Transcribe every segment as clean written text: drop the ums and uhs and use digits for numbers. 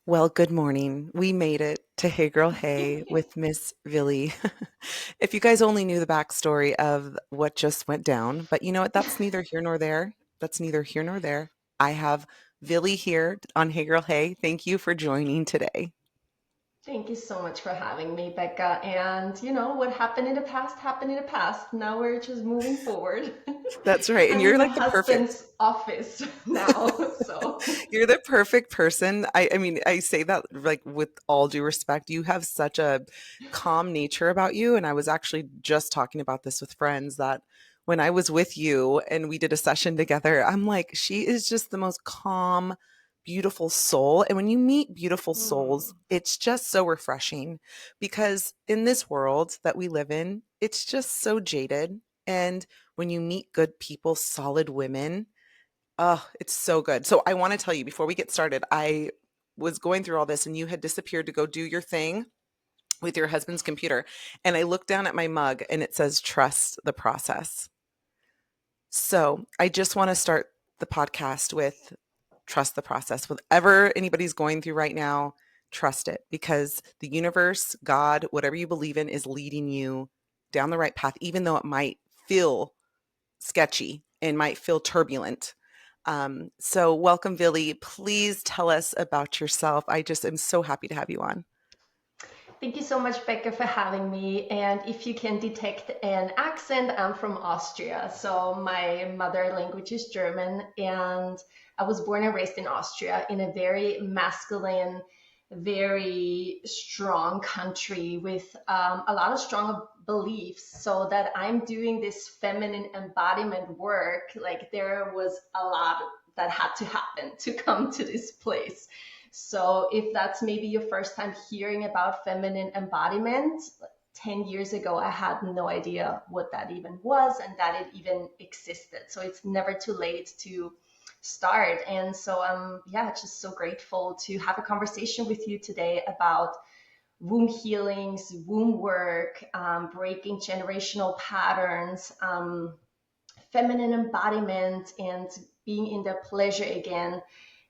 Well, good morning. We made it to Hey Girl Hey with Miss Vili. If you guys only knew the backstory of what just went down, but you know what? That's neither here nor there. That's neither here nor there. I have Vili here on Hey Girl Hey. Thank you for joining today. Thank you so much for having me, Becca. And what happened in the past. Now we're just moving forward. That's right. And I'm in you're my like the perfect husband's office now. So, You're the perfect person. I mean, I say that like with all due respect. You have such a calm nature about you. And I was actually just talking about this with friends that when I was with you and we did a session together, I'm like, she is just the most calm, beautiful soul. And when you meet beautiful souls, hmm, it's just so refreshing because in this world that we live in, it's just so jaded. And when you meet good people, solid women, oh, it's so good. So I want to tell you before we get started, I was going through all this and you had disappeared to go do your thing with your husband's computer. And I looked down at my mug and it says, trust the process. So I just want to start the podcast with trust the process. Whatever anybody's going through right now, trust it because the universe, God, whatever you believe in, is leading you down the right path, even though it might feel sketchy and might feel turbulent. So, welcome, Vili. Please tell us about yourself. I just am so happy to have you on. thank you so much, Becca, for having me. And if you can detect an accent, I'm from Austria. So my mother language is German, and I was born and raised in Austria in a very masculine, very strong country with a lot of strong beliefs. So that I'm doing this feminine embodiment work, like there was a lot that had to happen to come to this place. So if that's maybe your first time hearing about feminine embodiment, 10 years ago, I had no idea what that even was and that it even existed. So it's never too late to start. And so I'm, yeah, just so grateful to have a conversation with you today about womb healings, womb work, breaking generational patterns, feminine embodiment, and being in the pleasure again.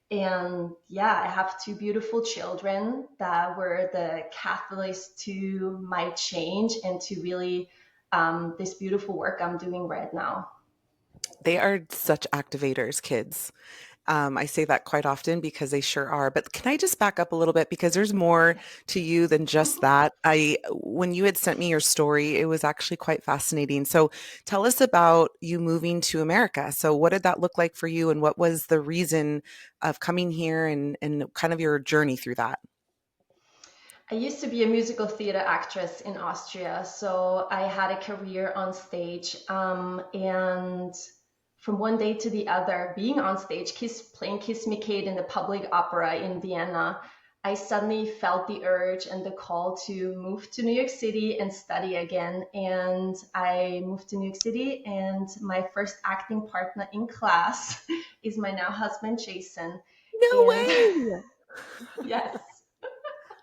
And yeah, I have two beautiful children that were the catalyst to my change and to really this beautiful work I'm doing right now. They are such activators, kids. I say that quite often because they sure are. But can I just back up a little bit because there's more to you than just that. I when you had sent me your story, it was actually quite fascinating. So tell us about you moving to America. So what did that look like for you, and what was the reason of coming here, and kind of your journey through that? I used to be a musical theater actress in Austria, so I had a career on stage. And from one day to the other, being on stage, playing Kiss Me Kate in the public opera in Vienna, I suddenly felt the urge and the call to move to New York City and study again. And I moved to New York City, and my first acting partner in class is my now husband, Jason. No And way. yes.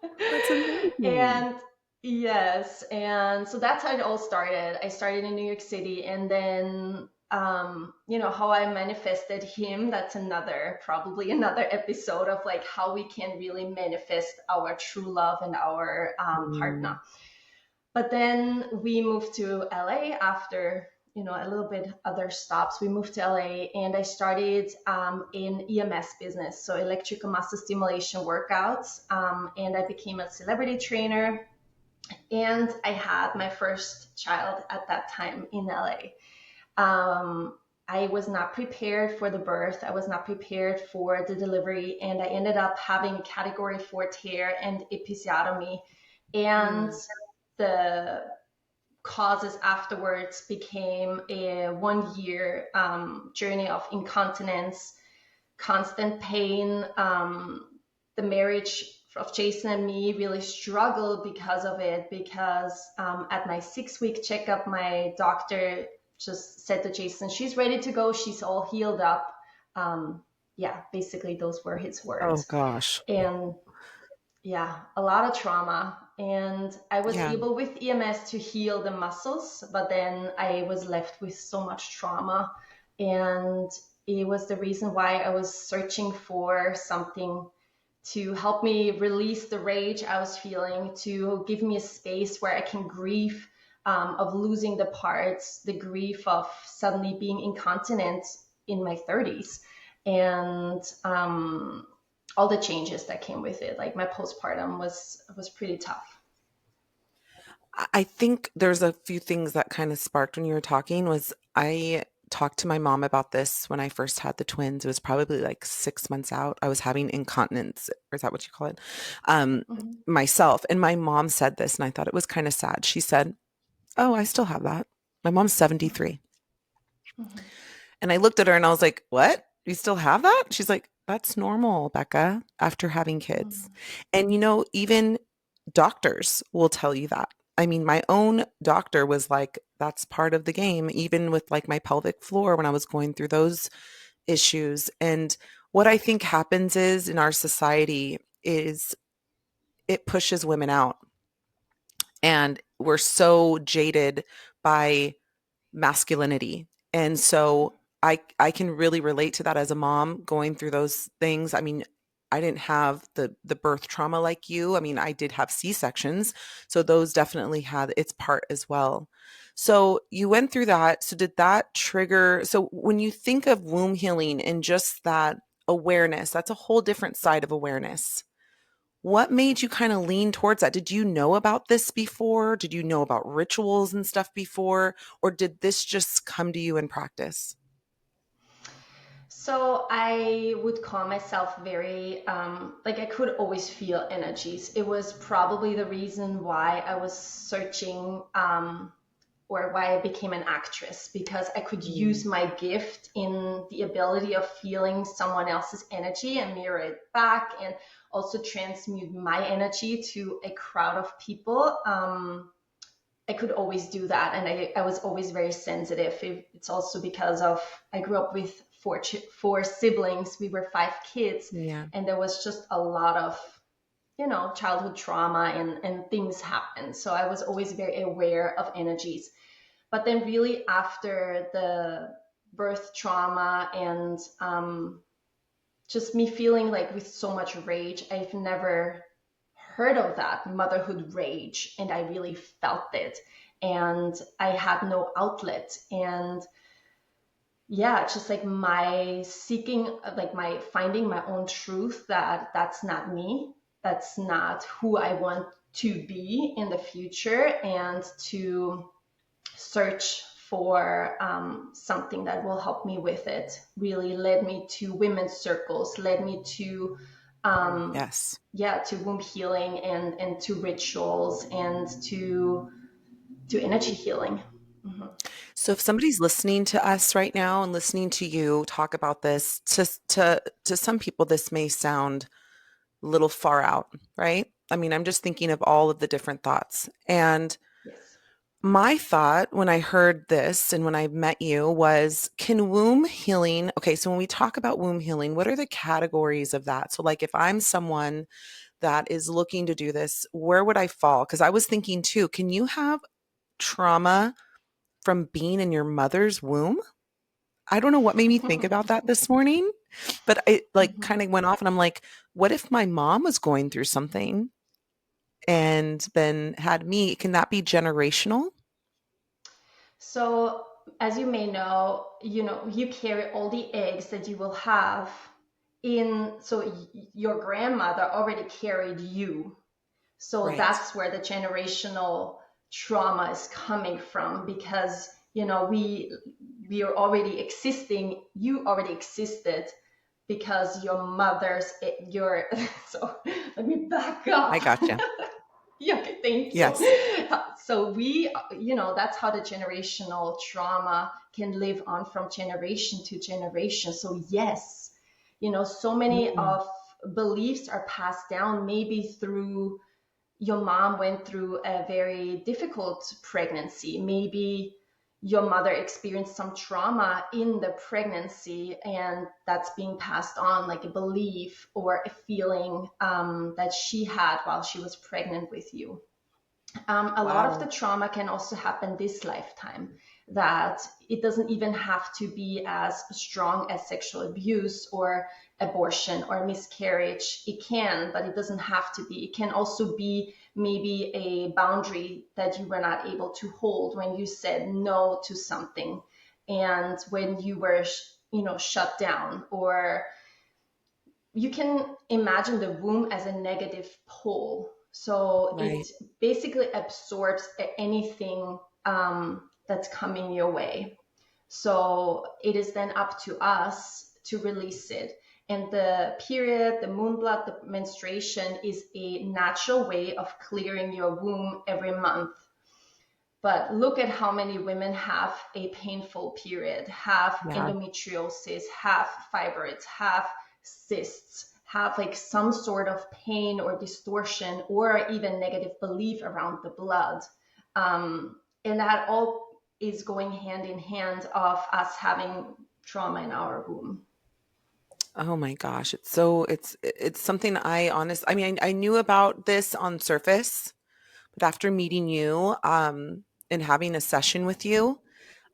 That's amazing. And yes, and so that's how it all started. I started in New York City, and then how I manifested him. That's probably another episode of like how we can really manifest our true love and our Mm. partner. But then we moved to LA after a little bit other stops. We moved to LA, and I started in EMS business, so electrical muscle stimulation workouts, and I became a celebrity trainer. And I had my first child at that time in LA. I was not prepared for the birth. I was not prepared for the delivery, and I ended up having a category 4 tear and episiotomy. And Mm. the causes afterwards became a 1 year journey of incontinence, constant pain. The marriage of Jason and me really struggled because of it, because at my 6 week checkup, my doctor just said to Jason, she's ready to go, she's all healed up. Yeah, basically, those were his Oh words. gosh. And yeah, a lot of trauma. And I was Yeah. able with EMS to heal the muscles, but then I was left with so much trauma. And it was the reason why I was searching for something to help me release the rage I was feeling, to give me a space where I can grieve of losing the parts, the grief of suddenly being incontinent in my 30s, and all the changes that came with it. Like my postpartum was pretty tough. I think there's a few things that kind of sparked when you were talking. Was I talked to my mom about this when I first had the twins. It was probably like 6 months out. I was having incontinence, or is that what you call it? Um, Mhm. Myself. And my mom said this, and I thought it was kind of sad. She said, "Oh, I still have that." My mom's Mhm. 73. Mhm. And I looked at her and I was like, "What? You still have that?" She's like, "That's normal, Becca, after having kids." Mhm. And even doctors will tell you that. I mean, my own doctor was like, "That's part of the game," even with like my pelvic floor when I was going through those issues. And what I think happens is in our society is it pushes women out. And we're so jaded by masculinity. And so I can really relate to that as a mom going through those things. I mean, I didn't have the birth trauma like you. I mean, I did have C-sections, so those definitely had its part as well. So you went through that. So did that trigger, so when you think of womb healing and just that awareness, that's a whole different side of awareness. What made you kind of lean towards that? Did you know about this before? Did you know about rituals and stuff before? Or did this just come to you in practice? So I would call myself very, like I could always feel energies. It was probably the reason why I was searching, or why I became an actress, because I could use Mm. my gift in the ability of feeling someone else's energy and mirror it back, and also transmute my energy to a crowd of people. I could always do that. And I was always very sensitive. It's also because of, I grew up with four siblings. We were five kids, Yeah. and there was just a lot of, childhood trauma, and things happen. So I was always very aware of energies. But then, really, after the birth trauma and just me feeling like with so much rage, I've never heard of that motherhood rage, and I really felt it. And I had no outlet. And yeah, it's just like my seeking, like my finding my own truth, that that's not me. That's not who I want to be in the future. And to search for something that will help me with it really led me to women's circles, led me to um, Yes. yeah, to womb healing, and to rituals, and to energy healing. Hmm. So if somebody's listening to us right now and listening to you talk about this, to some people this may sound a little far out, right? I mean, I'm just thinking of all of the different thoughts. And Yes. my thought when I heard this and when I met you was, can womb healing, okay, so when we talk about womb healing, what are the categories of that? So, like, if I'm someone that is looking to do this, where would I fall? Because I was thinking too, can you have trauma from being in your mother's womb? I don't know what made me think about that this morning, but I like Mhm. kind of went off and I'm like, what if my mom was going through something and then had me? Can that be generational? So, as you may know, you carry all the eggs that you will have in. So, your grandmother already carried you. So Right. that's where the generational trauma is coming from, because we are already existing. You already existed because your mother's your. So let me back I up. gotcha. Yeah, okay, thank you. Yes. So that's how the generational trauma can live on from generation to generation. So yes, so many Mm. of beliefs are passed down, maybe through your mom went through a very difficult pregnancy. Maybe your mother experienced some trauma in the pregnancy, and that's being passed on, like a belief or a feeling that she had while she was pregnant with you. A lot of the Wow. trauma can also happen this lifetime, that it doesn't even have to be as strong as sexual abuse or abortion or miscarriage. It can, but it doesn't have to be. It can also be maybe a boundary that you were not able to hold when you said no to something, and when you were, shut down. Or you can imagine the womb as a negative pole. So it Right. basically absorbs anything that's coming your way. So it is then up to us to release it. And the period, the moon blood, the menstruation is a natural way of clearing your womb every month. But look at how many women have a painful period, have Yeah. endometriosis, have fibroids, have cysts, have like some sort of pain or distortion or even negative belief around the blood. And that all is going hand in hand of us having trauma in our womb. Oh my gosh. It's something I mean, I knew about this on surface, but after meeting you, and having a session with you,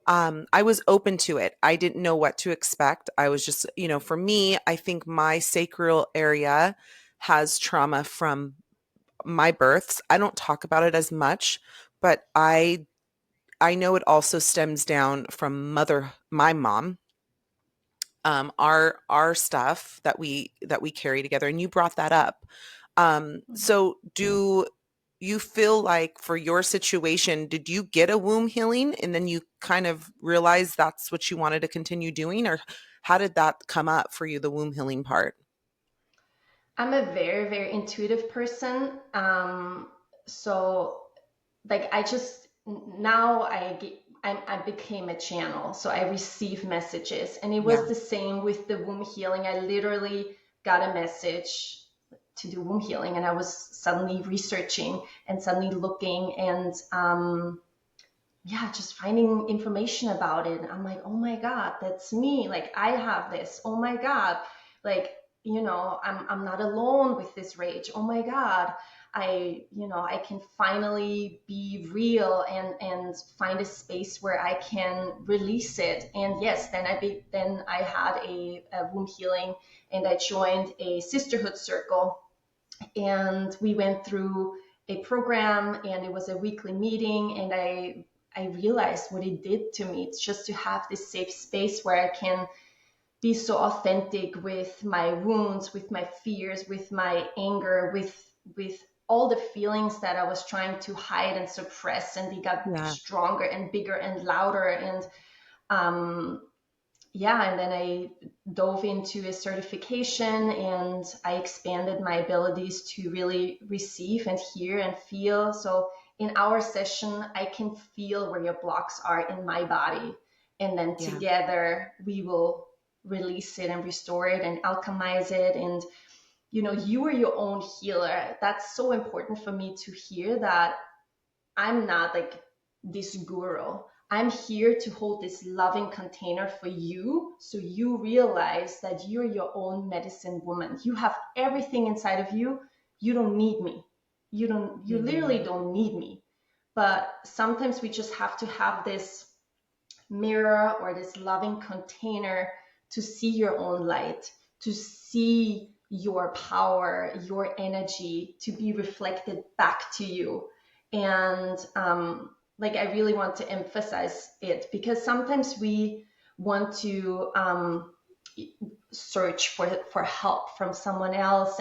I was open to it. I didn't know what to expect. I was just, for me, I think my sacral area has trauma from my births. I don't talk about it as much, but I know it also stems down from my mom, our stuff that we carry together, and you brought that up. So do you feel like for your situation, did you get a womb healing and then you kind of realized that's what you wanted to continue doing, or how did that come up for you, the womb healing part? I'm a very, very intuitive person. So like I just now I became a channel, so I receive messages, and it was Yeah. the same with the womb healing. I literally got a message to do womb healing, and I was suddenly researching and suddenly looking, and yeah, just finding information about it. I'm like, oh my God, that's me. Like I have this. Oh my God. Like, I'm not alone with this rage. Oh my God. I can finally be real and find a space where I can release it. And yes, then I had a womb healing, and I joined a sisterhood circle, and we went through a program, and it was a weekly meeting, and I realized what it did to me. It's just to have this safe space where I can be so authentic with my wounds, with my fears, with my anger, with all the feelings that I was trying to hide and suppress, and they got Yeah. stronger and bigger and louder. And yeah, and then I dove into a certification, and I expanded my abilities to really receive and hear and feel. So in our session, I can feel where your blocks are in my body. And then Yeah. together we will release it and restore it and alchemize it. And, you are your own healer. That's so important for me to hear, that I'm not like this guru. I'm here to hold this loving container for you, so you realize that you're your own medicine woman. You have everything inside of you. You don't need me. You literally Mhm. don't need me. But sometimes we just have to have this mirror or this loving container to see your own light, to see your power, your energy, to be reflected back to you. And like, I really want to emphasize it, because sometimes we want to search for help from someone else,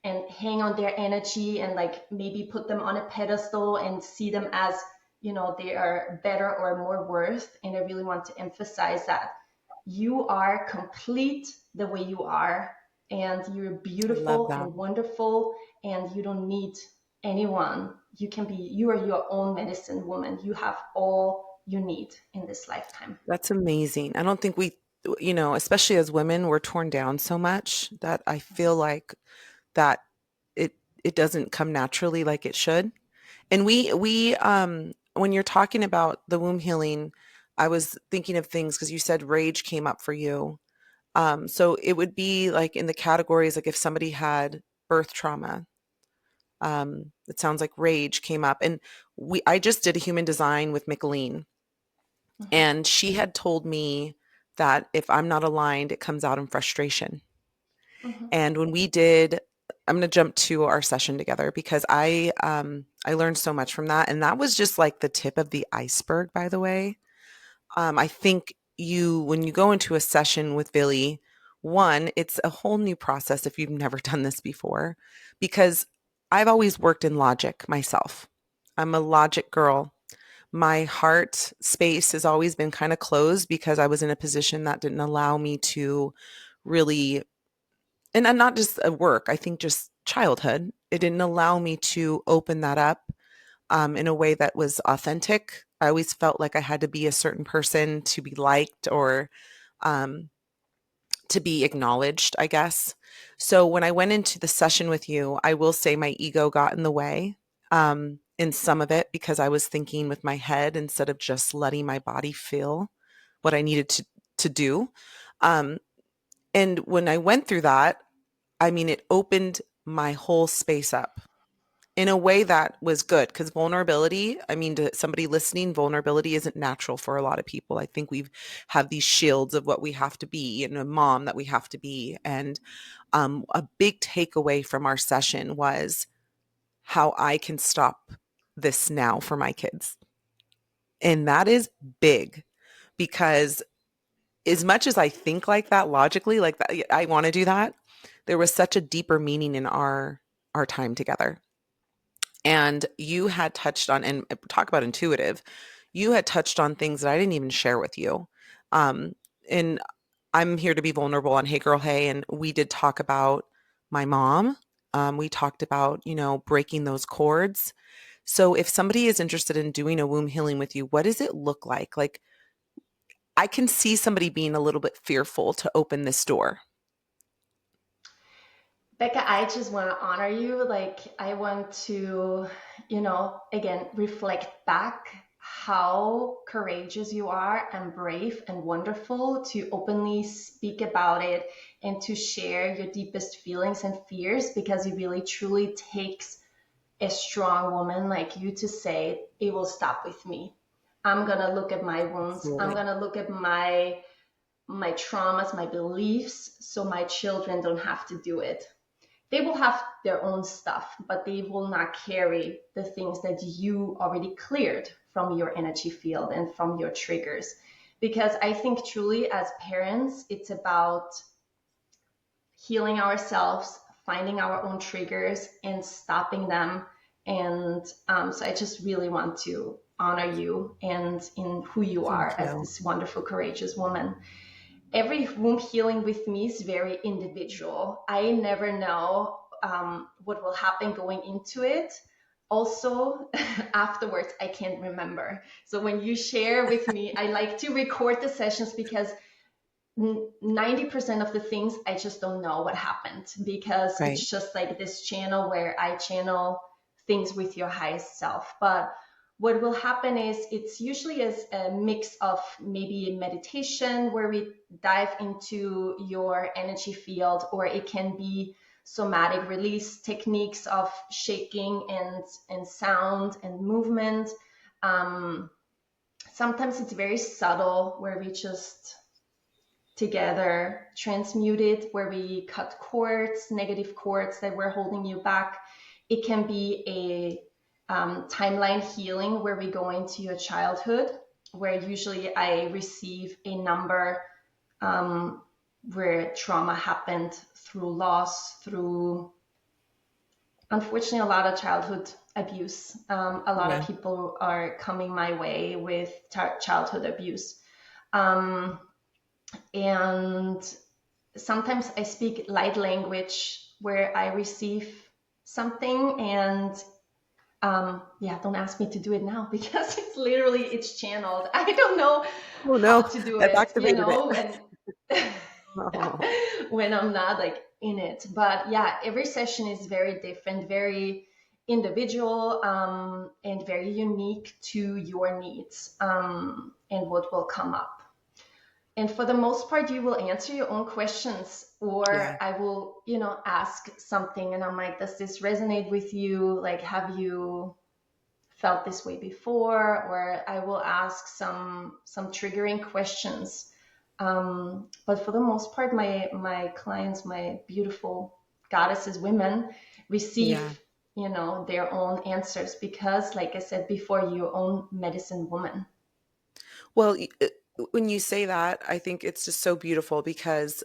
and hang on their energy, and like maybe put them on a pedestal and see them as, they are better or more worth. And I really want to emphasize that you are complete the way you are, and you're I love beautiful that. and wonderful, and you don't need anyone. You are your own medicine woman. You have all you need in this lifetime. That's amazing. I don't think especially as women, we're torn down so much that I feel Yes. like that it it doesn't come naturally like it should. And we when you're talking about the womb healing, I was thinking of things because you said rage came up for you. So it would be like in the categories, like if somebody had birth trauma, it sounds like rage came up. And I just did a human design with Micheline, Mhm. and she had told me that if I'm not aligned, it comes out in frustration. Mhm. And when we did, I'm going to jump to our session together because I learned so much from that, and that was just like the tip of the iceberg, by the way. I think when you go into a session with Vili, one, it's a whole new process if you've never done this before, because I've always worked in logic myself. I'm a logic girl. My heart space has always been kind of closed because I was in a position that didn't allow me to really, and not just at work, I think just childhood, it didn't allow me to open that up in a way that was authentic. I always felt like I had to be a certain person to be liked or um, to be acknowledged, I guess. So when I went into the session with you, I will say my ego got in the way in some of it because I was thinking with my head instead of just letting my body feel what I needed to do. Um, and when I went through that, I mean, it opened my whole space up in a way that was good because vulnerability, I mean, to somebody listening, vulnerability isn't natural for a lot of people. I think we've have these shields of what we have to be and a mom that we have to be. And a big takeaway from our session was how I can stop this now for my kids. And that is big because as much as I think like that logically, like that, I want to do that, there was such a deeper meaning in our time together. And you had touched on, and talk about intuitive, you had touched on things that I didn't even share with you. Um, and I'm here to be vulnerable on Hey Girl Hey. And we did talk about my mom. We talked about, breaking those cords. So if somebody is interested in doing a womb healing with you, what does it look like? Like, I can see somebody being a little bit fearful to open this door. Becca, I just want to honor you. Like, I want to, again, reflect back how courageous you are and brave and wonderful to openly speak about it and to share your deepest feelings and fears, because it really truly takes a strong woman like you to say, it will stop with me. I'm going to look at my wounds. I'm Absolutely. going to look at my traumas, my beliefs, so my children don't have to do it. They will have their own stuff, but they will not carry the things that you already cleared from your energy field and from your triggers. Because I think truly as parents, it's about healing ourselves, finding our own triggers and stopping them. And so I just really want to honor you and in who you are Thank as you. this wonderful, courageous woman. Every womb healing with me is very individual. I never know what will happen going into it. Also, afterwards, I can't remember. So when you share with me, I like to record the sessions because 90% of the things I just don't know what happened, because Right. it's just like this channel where I channel things with your highest self. But what will happen is it's usually as a mix of maybe meditation where we dive into your energy field, or it can be somatic release techniques of shaking and sound and movement. Um, Sometimes it's very subtle where we just together, transmuted, where we cut cords, negative cords that were holding you back. It can be a timeline healing where we go into your childhood, where usually I receive a number where trauma happened through loss, through unfortunately a lot of childhood abuse. A lot of Yeah. people are coming my way with childhood abuse. Um, and sometimes I speak light language where I receive something, and yeah, don't ask me to do it now because it's channeled. I don't know Oh how no, to do I've it, activated it. and Oh, when I'm not like in it. But yeah, every session is very different, very individual, and very unique to your needs, and what will come up. And for the most part, you will answer your own questions, or yeah. I will, ask something and I'm like, does this resonate with you? Like, have you felt this way before? Or I will ask some triggering questions, But for the most part, my clients, my beautiful goddesses, women, Yeah. receive, their own answers because, like I said before, your own medicine woman. Well, when you say that, I think it's just so beautiful because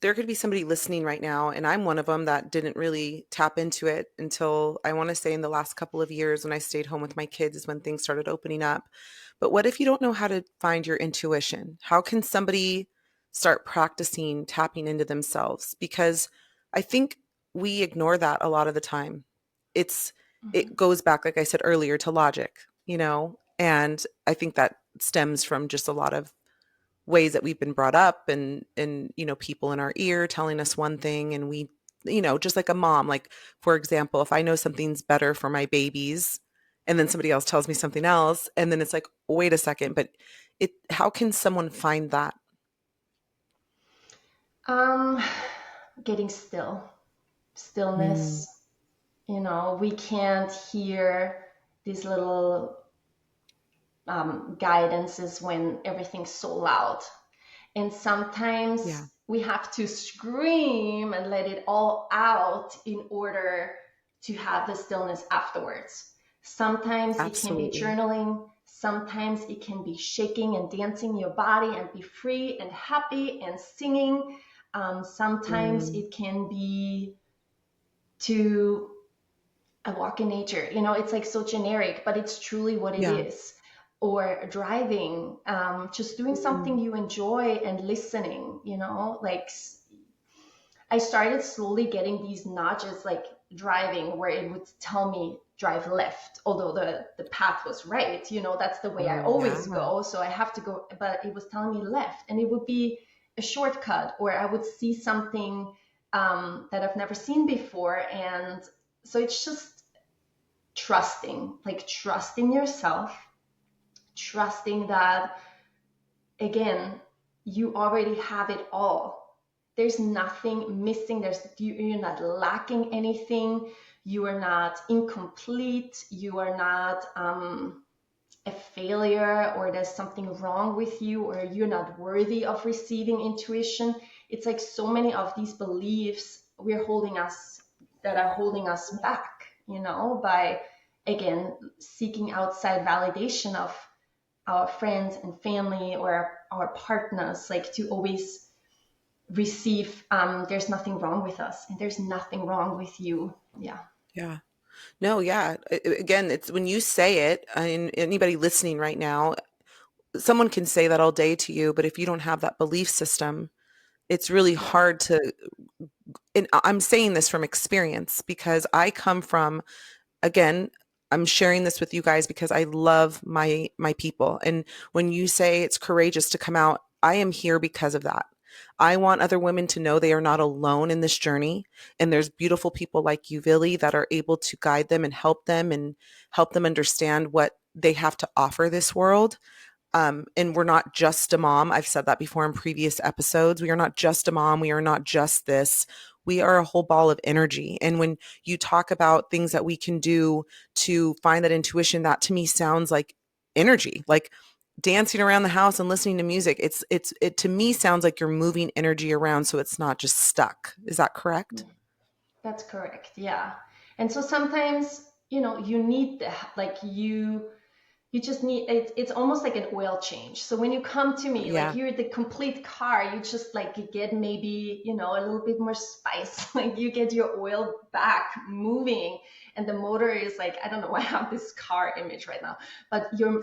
there could be somebody listening right now, and I'm one of them that didn't really tap into it until I want to say in the last couple of years when I stayed home with my kids is when things started opening up. But what if you don't know how to find your intuition? How can somebody start practicing tapping into themselves? Because I think we ignore that a lot of the time. It's it Mhm. goes back, like I said earlier, to logic, and I think that stems from just a lot of ways that we've been brought up and people in our ear telling us one thing and we just like a mom, like for example, if I know something's better for my babies and then somebody else tells me something else and then it's like wait a second, but it how can someone find that? Um, Getting Mm, stillness. We can't hear these little guidances when everything's so loud. And yeah, sometimes we have to scream and let it all out in order to have the stillness afterwards. Sometimes it can be absolutely. journaling. Sometimes it can be shaking and dancing your body and be free and happy and singing. Sometimes Mm, it can be to a walk in nature. It's like so generic, but it's truly what it yeah. is. Or driving, just doing something Mm, you enjoy and listening, like I started slowly getting these nudges, like driving, where it would tell me drive left, although the path was right. That's the way I oh yeah. always go. So I have to go, but it was telling me left, and it would be a shortcut, or I would see something that I've never seen before. And so it's just trusting, like trusting yourself, trusting that, again, you already have it all. There's nothing missing. You're not lacking anything. You are not incomplete. You are not a failure, or there's something wrong with you, or you're not worthy of receiving intuition. It's like so many of these beliefs that are holding us back, by, again, seeking outside validation of our friends and family or our partners, like to always receive, there's nothing wrong with us and there's nothing wrong with you. Yeah. Yeah. No, yeah. Again, it's when you say it, and anybody listening right now, someone can say that all day to you, but if you don't have that belief system, it's really Yeah. hard to, and I'm saying this from experience because I come from, again, I'm sharing this with you guys because I love my people. And when you say it's courageous to come out, I am here because of that. I want other women to know they are not alone in this journey. And there's beautiful people like you, Vili, that are able to guide them and help them understand what they have to offer this world. And we're not just a mom. I've said that before in previous episodes. We are not just a mom. We are not just this. We are a whole ball of energy. And when you talk about things that we can do to find that intuition, that to me sounds like energy, like dancing around the house and listening to music. It to me sounds like you're moving energy around so it's not just stuck. Is that correct? That's correct. Yeah. And so sometimes, you need that, like you just need it's almost like an oil change. So when you come to me, like Yeah. you're the complete car, you just like you get maybe, a little bit more spice. Like you get your oil back moving, and the motor is like, I don't know why I have this car image right now, but you're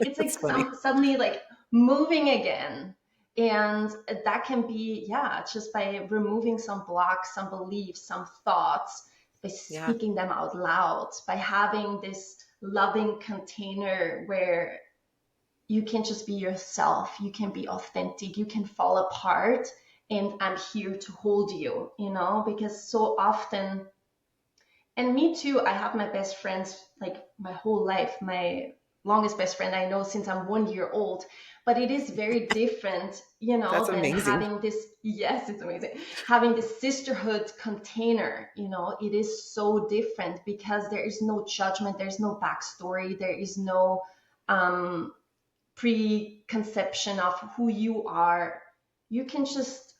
it's like It's funny. suddenly like moving again. And that can be, yeah, just by removing some blocks, some beliefs, some thoughts, by Yeah. speaking them out loud, by having this loving container where you can just be yourself, you can be authentic, you can fall apart, and I'm here to hold you, because so often, and me too, I have my best friends like my whole life, my longest best friend I know since I'm 1 year old. But it is very different, That's than amazing. having this, yes, it's amazing, having this sisterhood container. It is so different because there is no judgment, there's no backstory, there is no um, preconception of who you are, you can just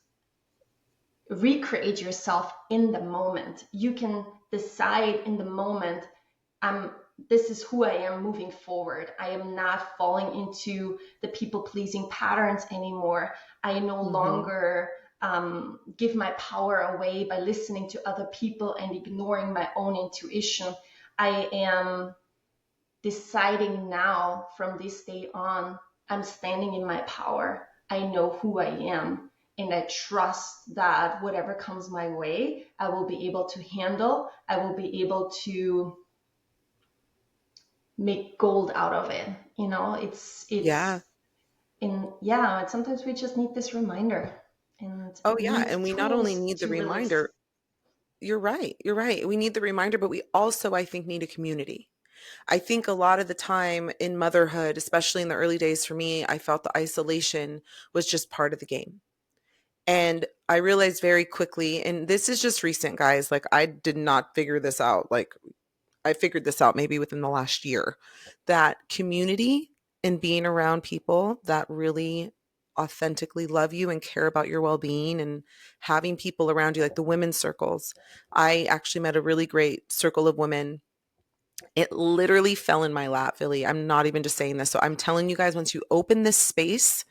recreate yourself in the moment. You can decide in the moment, I'm this is who I am moving forward. I am not falling into the people pleasing patterns anymore. I no Hmm. longer give my power away by listening to other people and ignoring my own intuition. I am deciding now from this day on, I'm standing in my power. I know who I am. And I trust that whatever comes my way, I will be able to handle. I will be able to make gold out of it. You know, Yeah. it's in, yeah, sometimes we just need this reminder and Oh, yeah. need And we not only tools need the to release. reminder, you're right. You're right. We need the reminder, but we also, I think, need a community. I think a lot of the time in motherhood, especially in the early days for me, I felt the isolation was just part of the game. And I realized very quickly, and this is just recent, guys, like I did not figure this out. Like I figured this out maybe within the last year, that community and being around people that really authentically love you and care about your well-being and having people around you like the women's circles. I actually met a really great circle of women. It literally fell in my lap, Vili. I'm not even just saying this. So I'm telling you guys, once you open this space,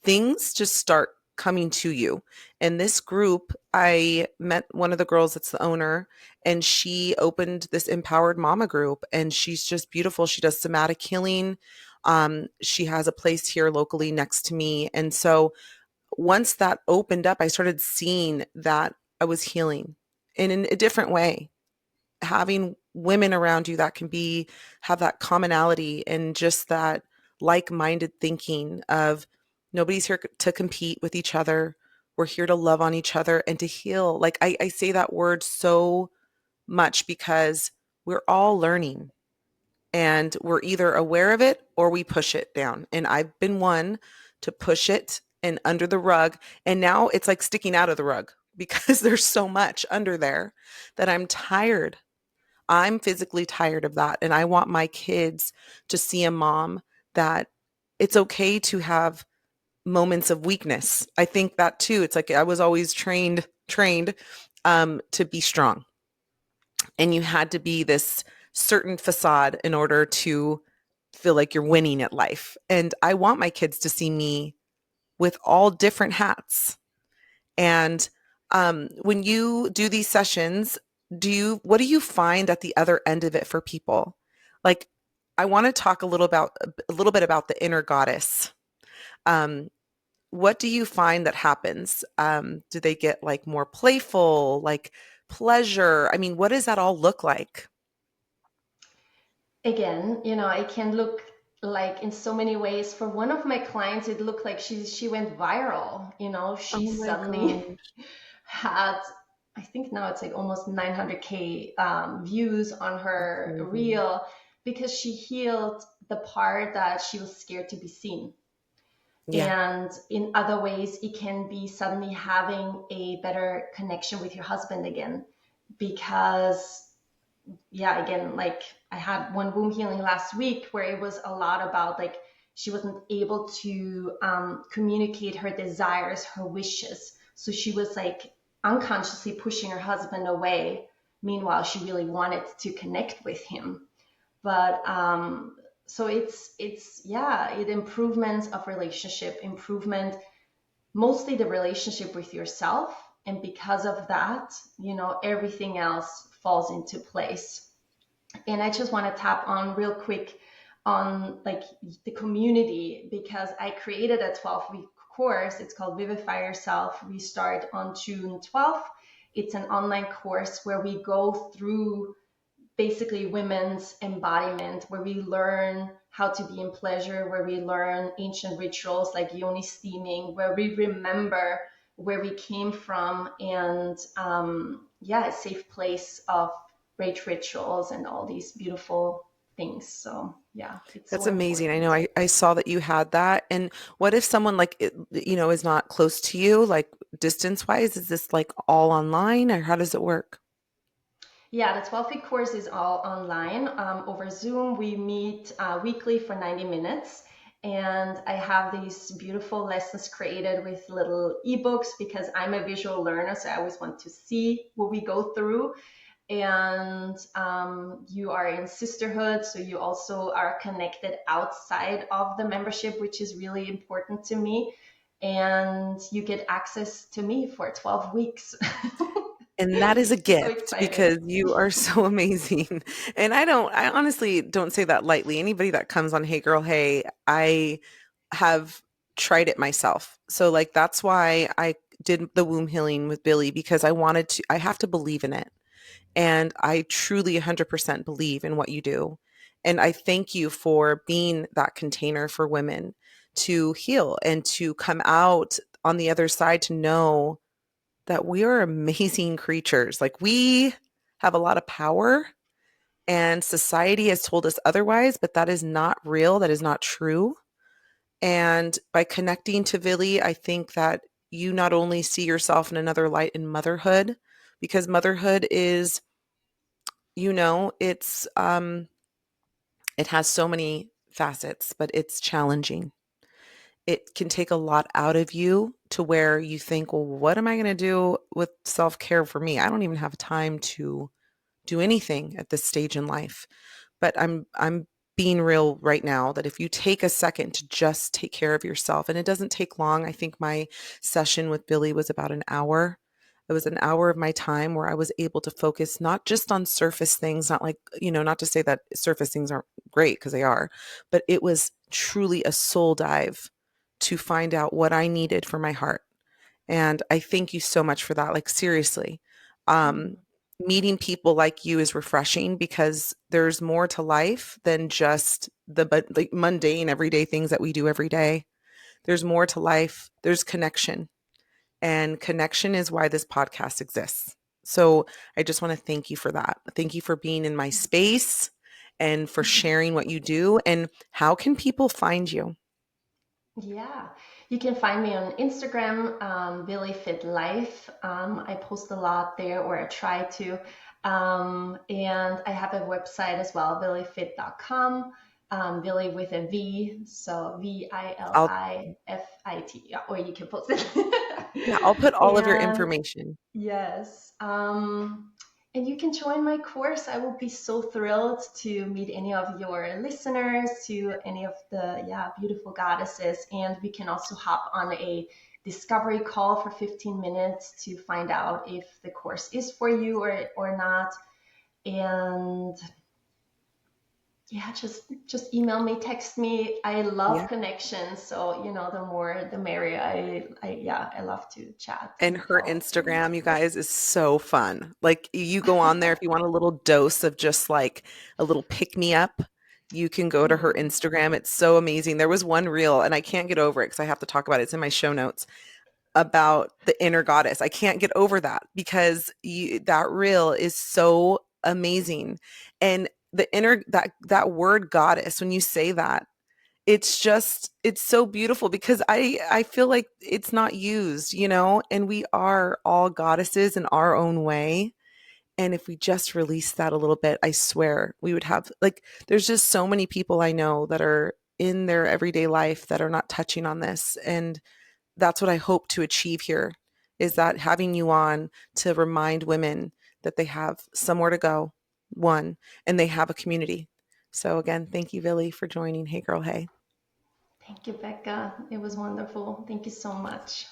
things just start coming to you. And this group, I met one of the girls that's the owner, and she opened this empowered mama group, and she's just beautiful. She does somatic healing. She has a place here locally next to me. And so once that opened up, I started seeing that I was healing in a different way, having women around you that can be have that commonality and just that like-minded thinking of nobody's here to compete with each other. We're here to love on each other and to heal. Like I say that word so much because we're all learning and we're either aware of it or we push it down. And I've been one to push it and under the rug. And now it's like sticking out of the rug because there's so much under there that I'm tired. I'm physically tired of that. And I want my kids to see a mom that it's okay to have moments of weakness. I think that too. It's like I was always trained to be strong. And you had to be this certain facade in order to feel like you're winning at life. And I want my kids to see me with all different hats. And when you do these sessions, what do you find at the other end of it for people? Like, I want to talk a little bit about the inner goddess. Um, what do you find that happens? Do they get like more playful, like pleasure? I mean, what does that all look like? Again, you know, it can look like in so many ways. For one of my clients, it looked like she went viral. You know, Oh she my suddenly gosh. had, I think now it's like almost 900K views on That's her amazing. reel because she healed the part that she was scared to be seen. Yeah, And in other ways, it can be suddenly having a better connection with your husband again because yeah, again, like I had one womb healing last week where it was a lot about like she wasn't able to communicate her desires, her wishes. So she was like unconsciously pushing her husband away. Meanwhile, she really wanted to connect with him. But so it's yeah, it improvements of relationship, improvement, mostly the relationship with yourself. And because of that, you know, everything else falls into place. And I just want to tap on real quick on like the community because I created a 12-week course. It's called Vivify Yourself. We start on June 12th. It's an online course where we go through basically women's embodiment, where we learn how to be in pleasure, where we learn ancient rituals like yoni steaming, where we remember where we came from, and yeah, a safe place of rage rituals and all these beautiful things. So yeah, it's so that's amazing. I know important. I saw that you had that. And what if someone like, is not close to you, like distance wise? Is this like all online or how does it work? Yeah, the 12-week course is all online over Zoom. We meet weekly for 90 minutes. And I have these beautiful lessons created with little ebooks because I'm a visual learner. So I always want to see what we go through. And you are in sisterhood, so you also are connected outside of the membership, which is really important to me. And you get access to me for 12 weeks. And that is a So gift excited. because you are so amazing. And I honestly don't say that lightly. Anybody that comes on Hey Girl, Hey, I have tried it myself. So like that's why I did the womb healing with Billy because I have to believe in it. And I truly 100% believe in what you do. And I thank you for being that container for women to heal and to come out on the other side to know that we are amazing creatures. Like we have a lot of power and society has told us otherwise, but that is not real. That is not true. And by connecting to Vili, I think that you not only see yourself in another light in motherhood, because motherhood is, it has so many facets, but it's challenging. It can take a lot out of you to where you think, well, what am I going to do with self care for me? I don't even have time to do anything at this stage in life. But I'm being real right now that if you take a second to just take care of yourself, and it doesn't take long. I think my session with Billy was about an hour. It was an hour of my time where I was able to focus not just on surface things, not like, not to say that surface things aren't great because they are, but it was truly a soul dive to find out what I needed for my heart. And I thank you so much for that. Like, seriously. Um, Mm. Meeting people like you is refreshing because there's more to life than just like mundane everyday things that we do every day. There's more to life. There's connection. And connection is why this podcast exists. So I just want to thank you for that. Thank you for being in my space and for sharing what you do. And how can people find you? Yeah, you can find me on Instagram, Vili Fit Life. I post a lot there, or I try to. And I have a website as well, vilifit.com. Vili with a V, so I'll Vilifit. Yeah, or you can post it. Yeah, I'll put all of your And information. yes. And you can join my course. I will be so thrilled to meet any of your listeners, to any of the beautiful goddesses. And we can also hop on a discovery call for 15 minutes to find out if the course is for you or not. And yeah, just email me, text me. I love Yeah. connections, so the more the merrier. I love to chat And and her talk. And Instagram, you guys, is so fun. Like you go on there if you want a little dose of just like a little pick me up, you can go to her mm, Instagram. It's so amazing. There was one reel and I can't get over it because I have to talk about it. It's in my show notes about the inner goddess. I can't get over that because that reel is so amazing. And the inner that word goddess, when you say that, it's so beautiful because I feel like it's not used, and we are all goddesses in our own way. And if we just release that a little bit, I swear we would have, like, there's just so many people I know that are in their everyday life that are not touching on this. And that's what I hope to achieve here, is that having you on to remind women that they have somewhere to go, one, and they have a community. So again, thank you, Vili, for joining Hey Girl, Hey. thank you, Becca. It was wonderful. Thank you so much.